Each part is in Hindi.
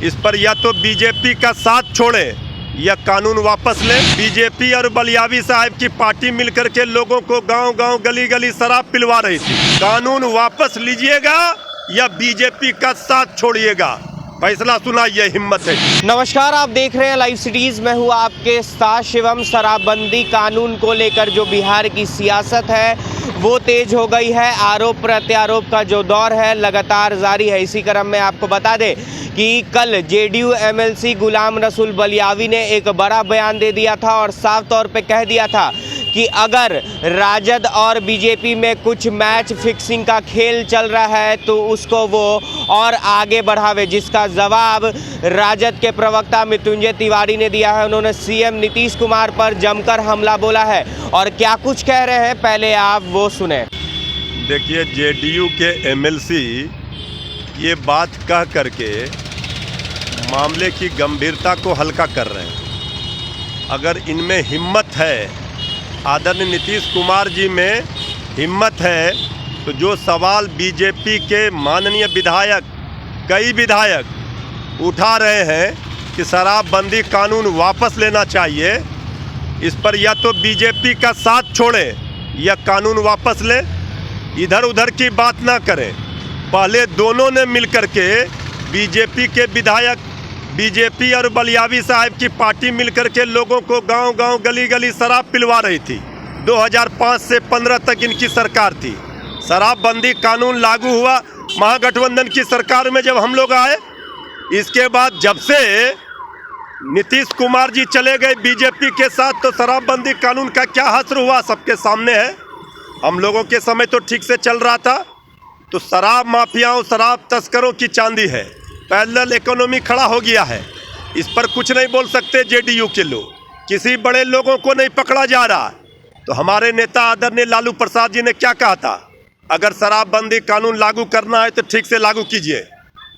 इस पर या तो बीजेपी का साथ छोड़े या कानून वापस ले। बीजेपी और बलियावी साहब की पार्टी मिलकर के लोगों को गांव-गांव गली-गली शराब पिलवा रही थी। कानून वापस लीजिएगा या बीजेपी का साथ छोड़िएगा, फैसला सुना, ये हिम्मत है। नमस्कार, आप देख रहे हैं लाइव सिटीज। मैं हूं आपके साथ शिवम। शराबबंदी कानून को लेकर जो बिहार की सियासत है वो तेज हो गई है। आरोप प्रत्यारोप का जो दौर है लगातार जारी है। इसी क्रम में आपको बता दें कि कल जेडीयू एमएलसी गुलाम रसूल बलियावी ने एक बड़ा बयान दे दिया था और साफ तौर पे कह दिया था कि अगर राजद और बीजेपी में कुछ मैच फिक्सिंग का खेल चल रहा है तो उसको वो और आगे बढ़ावे, जिसका जवाब राजद के प्रवक्ता मृत्युंजय तिवारी ने दिया है। उन्होंने सीएम नीतीश कुमार पर जमकर हमला बोला है और क्या कुछ कह रहे हैं पहले आप वो सुने। देखिए, जेडीयू के एमएलसी ये बात कह करके मामले की गंभीरता को हल्का कर रहे हैं। अगर इनमें हिम्मत है, आदरणीय नीतीश कुमार जी में हिम्मत है, तो जो सवाल बीजेपी के माननीय विधायक, कई विधायक उठा रहे हैं कि शराबबंदी कानून वापस लेना चाहिए, इस पर या तो बीजेपी का साथ छोड़े या कानून वापस ले। इधर उधर की बात ना करें। पहले दोनों ने मिलकर के, बीजेपी के विधायक, बीजेपी और बलियावी साहब की पार्टी मिलकर के लोगों को गांव-गांव गली-गली शराब पिलवा रही थी। 2005 से 15 तक इनकी सरकार थी। शराबबंदी कानून लागू हुआ महागठबंधन की सरकार में जब हम लोग आए। इसके बाद जब से नीतीश कुमार जी चले गए बीजेपी के साथ, तो शराबबंदी कानून का क्या हश्र हुआ सबके सामने है। हम लोगों के समय तो ठीक से चल रहा था। तो शराब माफियाओं, शराब तस्करों की चांदी है, पैरेलल इकोनॉमी खड़ा हो गया है। इस पर कुछ नहीं बोल सकते जेडीयू के लोग। किसी बड़े लोगों को नहीं पकड़ा जा रहा। तो हमारे नेता आदरणीय लालू प्रसाद जी ने क्या कहा था, अगर शराबबंदी कानून लागू करना है तो ठीक से लागू कीजिए।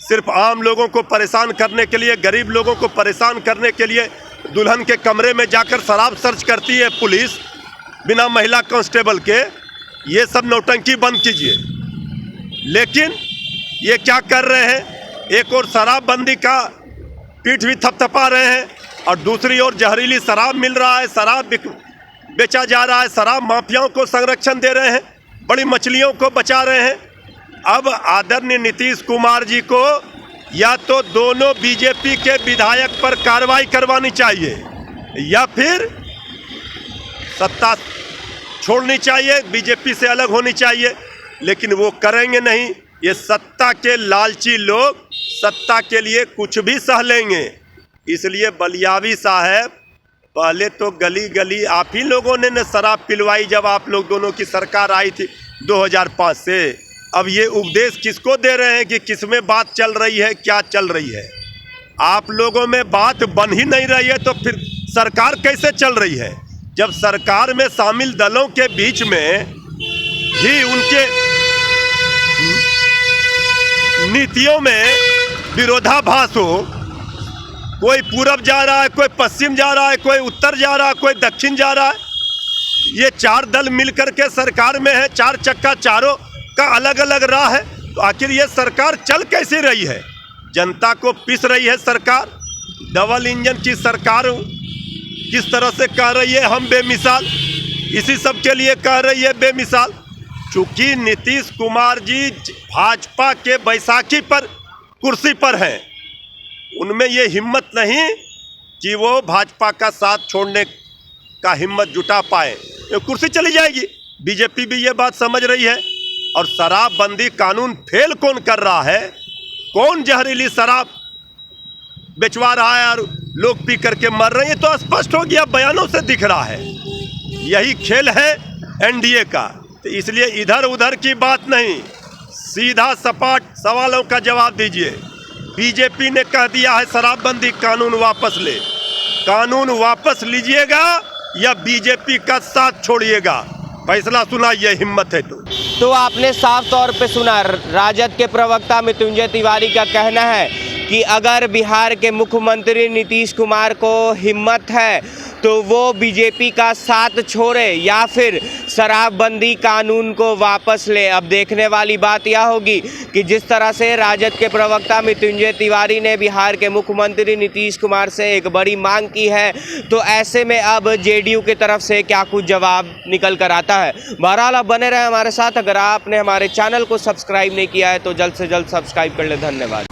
सिर्फ आम लोगों को परेशान करने के लिए, गरीब लोगों को परेशान करने के लिए दुल्हन के कमरे में जाकर शराब सर्च करती है पुलिस बिना महिला कांस्टेबल के। ये सब नौटंकी बंद कीजिए। लेकिन ये क्या कर रहे हैं, एक और शराबबंदी का पीठ भी थपथपा रहे हैं और दूसरी ओर जहरीली शराब मिल रहा है, शराब बेचा जा रहा है, शराब माफियाओं को संरक्षण दे रहे हैं, बड़ी मछलियों को बचा रहे हैं। अब आदरणीय नीतीश कुमार जी को या तो दोनों बीजेपी के विधायक पर कार्रवाई करवानी चाहिए या फिर सत्ता छोड़नी चाहिए, बीजेपी से अलग होनी चाहिए। लेकिन वो करेंगे नहीं। ये सत्ता के लालची लोग सत्ता के लिए कुछ भी सह लेंगे। इसलिए बलियावी साहब, पहले तो गली गली आप ही लोगों ने न शराब पिलवाई जब आप लोग दोनों की सरकार आई थी 2005 से। अब ये उपदेश किसको दे रहे हैं कि किस में बात चल रही है, क्या चल रही है। आप लोगों में बात बन ही नहीं रही है तो फिर सरकार कैसे चल रही है। जब सरकार में शामिल दलों के बीच में ही उनके नीतियों में विरोधाभास हो, कोई पूरब जा रहा है, कोई पश्चिम जा रहा है, कोई उत्तर जा रहा है, कोई दक्षिण जा रहा है, ये चार दल मिलकर के सरकार में है, चार चक्का चारों का अलग अलग राह है, तो आखिर ये सरकार चल कैसे रही है। जनता को पीस रही है सरकार। डबल इंजन की सरकार किस तरह से कह रही है हम बेमिसाल, इसी सब के लिए कह रही है बेमिसाल। चूंकि नीतीश कुमार जी भाजपा के बैसाखी पर कुर्सी पर हैं, उनमें ये हिम्मत नहीं कि वो भाजपा का साथ छोड़ने का हिम्मत जुटा पाए। ये कुर्सी चली जाएगी। बीजेपी भी ये बात समझ रही है। और शराबबंदी कानून फेल कौन कर रहा है, कौन जहरीली शराब बेचवा रहा है और लोग पी करके मर रहे हैं, तो स्पष्ट हो गया, बयानों से दिख रहा है। यही खेल है एनडीए का। तो इसलिए इधर उधर की बात नहीं, सीधा सपाट सवालों का जवाब दीजिए। बीजेपी ने कह दिया है शराबबंदी कानून वापस ले। कानून वापस लीजिएगा या बीजेपी का साथ छोड़िएगा, फैसला सुना, ये हिम्मत है। तो आपने साफ तौर पे सुना, राजद के प्रवक्ता मृत्युंजय तिवारी का कहना है कि अगर बिहार के मुख्यमंत्री नीतीश कुमार को हिम्मत है तो वो बीजेपी का साथ छोड़े या फिर शराबबंदी कानून को वापस ले। अब देखने वाली बात यह होगी कि जिस तरह से राजद के प्रवक्ता मृत्युंजय तिवारी ने बिहार के मुख्यमंत्री नीतीश कुमार से एक बड़ी मांग की है, तो ऐसे में अब जेडीयू की तरफ से क्या कुछ जवाब निकल कर आता है। बहरहाल आप बने रहे हमारे साथ। अगर आपने हमारे चैनल को सब्सक्राइब नहीं किया है तो जल्द से जल्द सब्सक्राइब कर ले। धन्यवाद।